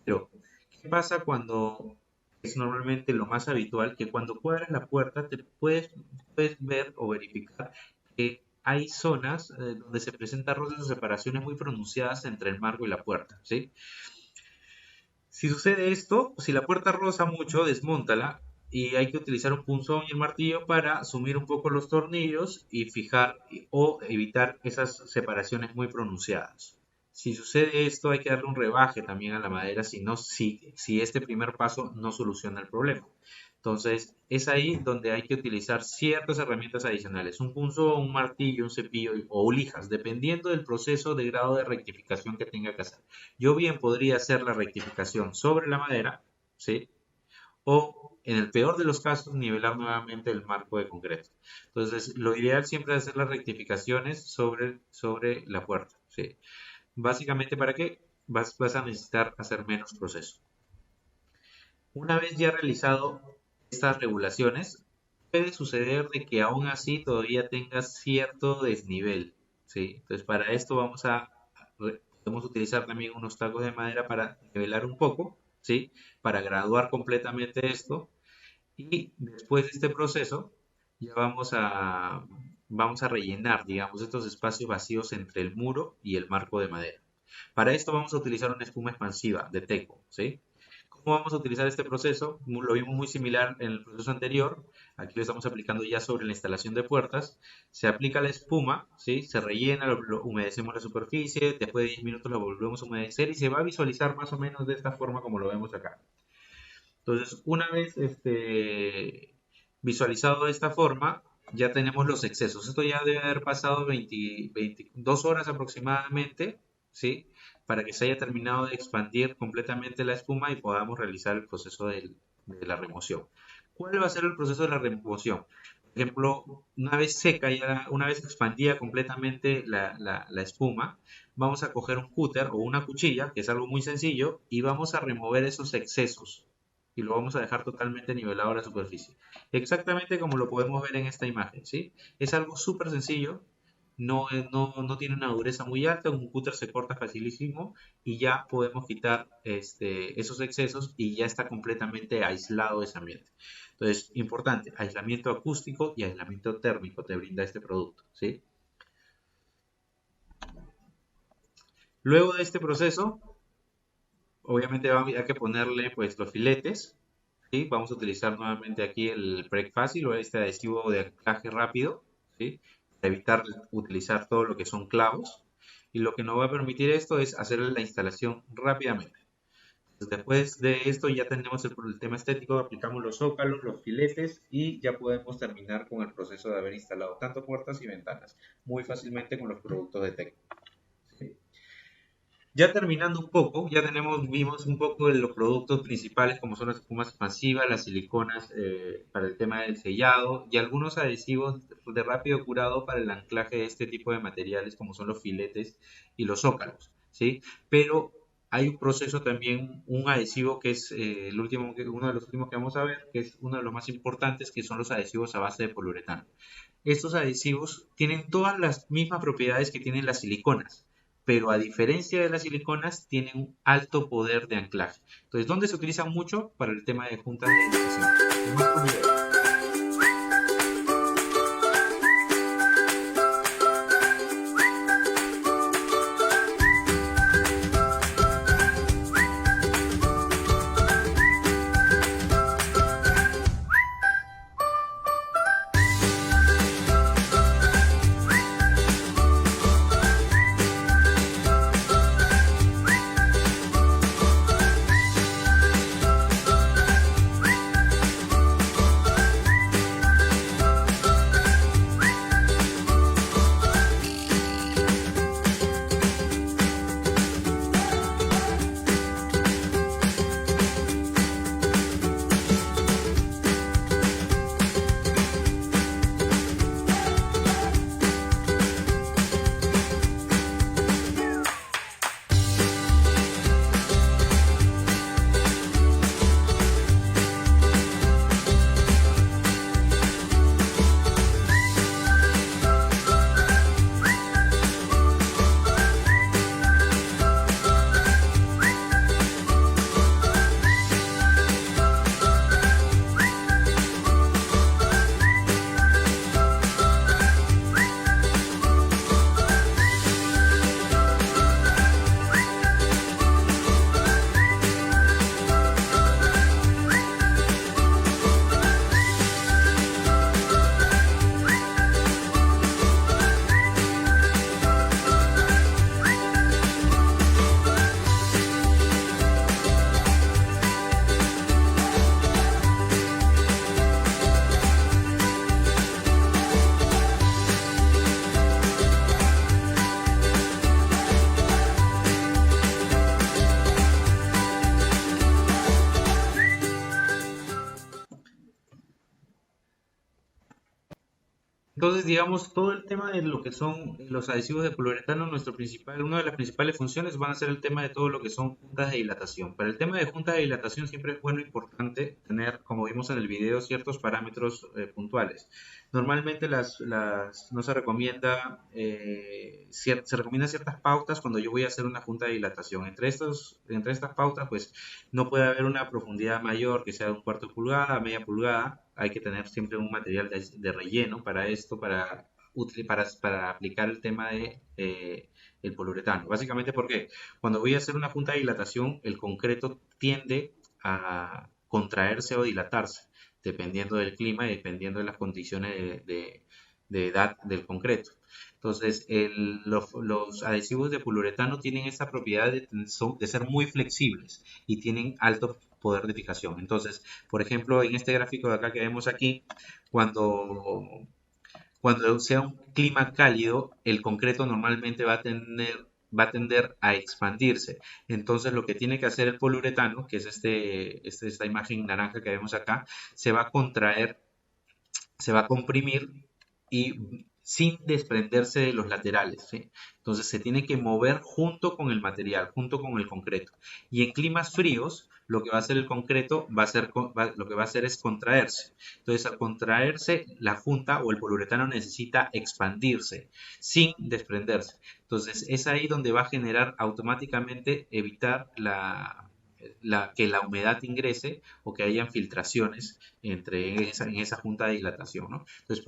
Pero, ¿qué pasa cuando es normalmente lo más habitual? Que cuando cuadras la puerta te puedes ver o verificar que hay zonas donde se presentan roces o separaciones muy pronunciadas entre el marco y la puerta, ¿sí? Si sucede esto, si la puerta roza mucho, desmóntala y hay que utilizar un punzón y el martillo para sumir un poco los tornillos y fijar o evitar esas separaciones muy pronunciadas. Si sucede esto, hay que darle un rebaje también a la madera, si este primer paso no soluciona el problema. Entonces, es ahí donde hay que utilizar ciertas herramientas adicionales, un punzón, un martillo, un cepillo o lijas, dependiendo del proceso de grado de rectificación que tenga que hacer. Yo bien podría hacer la rectificación sobre la madera, ¿sí? O, en el peor de los casos, nivelar nuevamente el marco de concreto. Entonces, lo ideal siempre es hacer las rectificaciones sobre la puerta, ¿sí? Básicamente, ¿para qué? Vas a necesitar hacer menos proceso. Una vez ya realizado estas regulaciones, puede suceder de que aún así todavía tengas cierto desnivel, ¿sí? Entonces, para esto podemos utilizar también unos tacos de madera para nivelar un poco, ¿sí? Para graduar completamente esto. Y después de este proceso, ya vamos a rellenar, digamos, estos espacios vacíos entre el muro y el marco de madera. Para esto vamos a utilizar una espuma expansiva de Tecbon, ¿sí? ¿Cómo vamos a utilizar este proceso? Lo vimos muy similar en el proceso anterior. Aquí lo estamos aplicando ya sobre la instalación de puertas. Se aplica la espuma, ¿sí? Se rellena, humedecemos la superficie, después de 10 minutos lo volvemos a humedecer y se va a visualizar más o menos de esta forma como lo vemos acá. Entonces, una vez visualizado de esta forma, ya tenemos los excesos. Esto ya debe haber pasado 22 horas aproximadamente, ¿sí? Para que se haya terminado de expandir completamente la espuma y podamos realizar el proceso de la remoción. ¿Cuál va a ser el proceso de la remoción? Por ejemplo, una vez seca, una vez expandida completamente la espuma, vamos a coger un cúter o una cuchilla, que es algo muy sencillo, y vamos a remover esos excesos. Y lo vamos a dejar totalmente nivelado a la superficie. Exactamente como lo podemos ver en esta imagen, ¿sí? Es algo súper sencillo. No tiene una dureza muy alta, un cúter se corta facilísimo y ya podemos quitar esos excesos y ya está completamente aislado ese ambiente. Entonces, importante, aislamiento acústico y aislamiento térmico te brinda este producto, ¿sí? Luego de este proceso, obviamente hay que ponerle pues los filetes, ¿sí? Vamos a utilizar nuevamente aquí el Preg Fácil o este adhesivo de anclaje rápido, ¿sí? Para evitar utilizar todo lo que son clavos, y lo que nos va a permitir esto es hacer la instalación rápidamente. Entonces, después de esto ya tenemos el tema estético, aplicamos los zócalos, los filetes y ya podemos terminar con el proceso de haber instalado tanto puertas y ventanas muy fácilmente con los productos de Tecbon. ¿Sí? Ya terminando un poco, vimos un poco de los productos principales como son las espumas expansivas, las siliconas para el tema del sellado y algunos adhesivos de rápido curado para el anclaje de este tipo de materiales como son los filetes y los zócalos, ¿sí? Pero hay un proceso también, un adhesivo que es uno de los últimos que vamos a ver, que es uno de los más importantes, que son los adhesivos a base de poliuretano. Estos adhesivos tienen todas las mismas propiedades que tienen las siliconas, pero a diferencia de las siliconas, tienen un alto poder de anclaje. Entonces, ¿dónde se utilizan mucho? Para el tema de juntas de edificación. Entonces, digamos, todo el tema de lo que son los adhesivos de poliuretano, una de las principales funciones van a ser el tema de todo lo que son juntas de dilatación. Para el tema de juntas de dilatación siempre es bueno e importante tener, como vimos en el video, ciertos parámetros puntuales. Normalmente no se recomienda, se recomiendan ciertas pautas cuando yo voy a hacer una junta de dilatación. Entre estas pautas, pues no puede haber una profundidad mayor que sea de un cuarto de pulgada, media pulgada. Hay que tener siempre un material de relleno para esto, para aplicar el tema de el poliuretano. Básicamente porque cuando voy a hacer una junta de dilatación, el concreto tiende a contraerse o dilatarse, dependiendo del clima y dependiendo de las condiciones de edad del concreto. Entonces, los adhesivos de poliuretano tienen esa propiedad de ser muy flexibles y tienen alto poder de fijación. Entonces, por ejemplo, en este gráfico de acá que vemos aquí, cuando, cuando sea un clima cálido, el concreto normalmente va a tender a expandirse. Entonces, lo que tiene que hacer el poliuretano, que es esta imagen naranja que vemos acá, se va a contraer, se va a comprimir y sin desprenderse de los laterales, ¿sí? Entonces se tiene que mover junto con el material, junto con el concreto. Y en climas fríos, lo que va a hacer el concreto lo que va a hacer es contraerse. Entonces, al contraerse, la junta o el poliuretano necesita expandirse sin desprenderse. Entonces, es ahí donde va a generar automáticamente evitar que la humedad ingrese o que hayan filtraciones en esa junta de dilatación, ¿no? Entonces,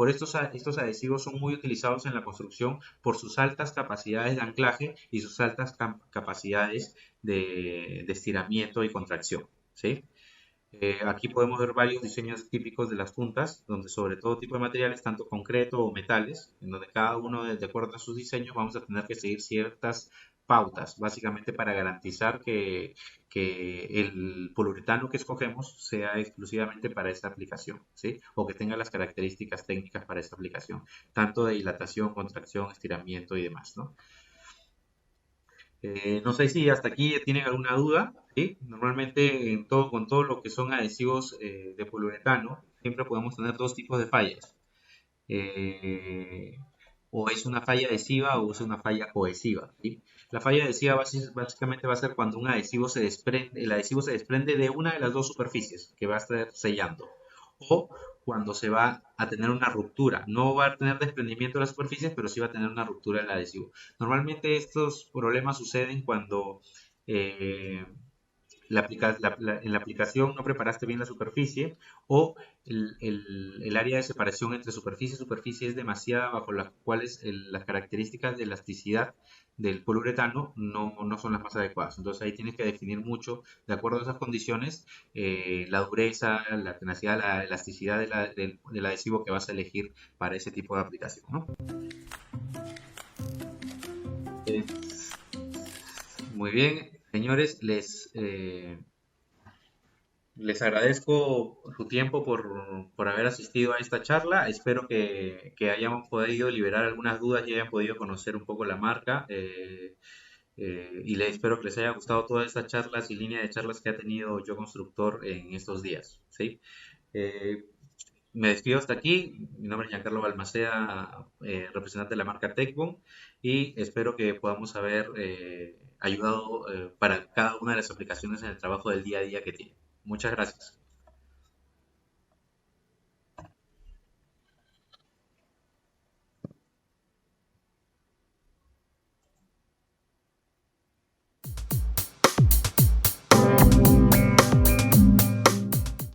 estos adhesivos son muy utilizados en la construcción por sus altas capacidades de anclaje y sus altas capacidades de estiramiento y contracción, ¿sí? Aquí podemos ver varios diseños típicos de las juntas, donde sobre todo tipo de materiales, tanto concreto o metales, en donde cada uno, de acuerdo a sus diseños, vamos a tener que seguir ciertas pautas, básicamente para garantizar que el poliuretano que escogemos sea exclusivamente para esta aplicación, ¿sí? O que tenga las características técnicas para esta aplicación, tanto de dilatación, contracción, estiramiento y demás, ¿no? No sé si hasta aquí tienen alguna duda, ¿sí? Normalmente con todo lo que son adhesivos de poliuretano, siempre podemos tener dos tipos de fallas. Eh, o es una falla adhesiva o es una falla cohesiva, ¿sí? La falla adhesiva básicamente va a ser cuando un adhesivo el adhesivo se desprende de una de las dos superficies que va a estar sellando. O cuando se va a tener una ruptura. No va a tener desprendimiento de las superficies, pero sí va a tener una ruptura del adhesivo. Normalmente estos problemas suceden cuando eh, en la aplicación no preparaste bien la superficie o el área de separación entre superficie y superficie es demasiada, bajo las cuales las características de elasticidad del poliuretano no son las más adecuadas. Entonces ahí tienes que definir mucho, de acuerdo a esas condiciones, la dureza, la tenacidad, la elasticidad del adhesivo que vas a elegir para ese tipo de aplicación, ¿no? Eh, Muy bien, señores, les agradezco su tiempo por haber asistido a esta charla. Espero que hayan podido liberar algunas dudas y hayan podido conocer un poco la marca. Y espero que les haya gustado todas estas charlas y línea de charlas que ha tenido Yo Constructor en estos días, ¿sí? Eh, Me despido hasta aquí. Mi nombre es Giancarlo Balmaceda, representante de la marca Tecbon, y espero que podamos haber ayudado para cada una de las aplicaciones en el trabajo del día a día que tiene. Muchas gracias.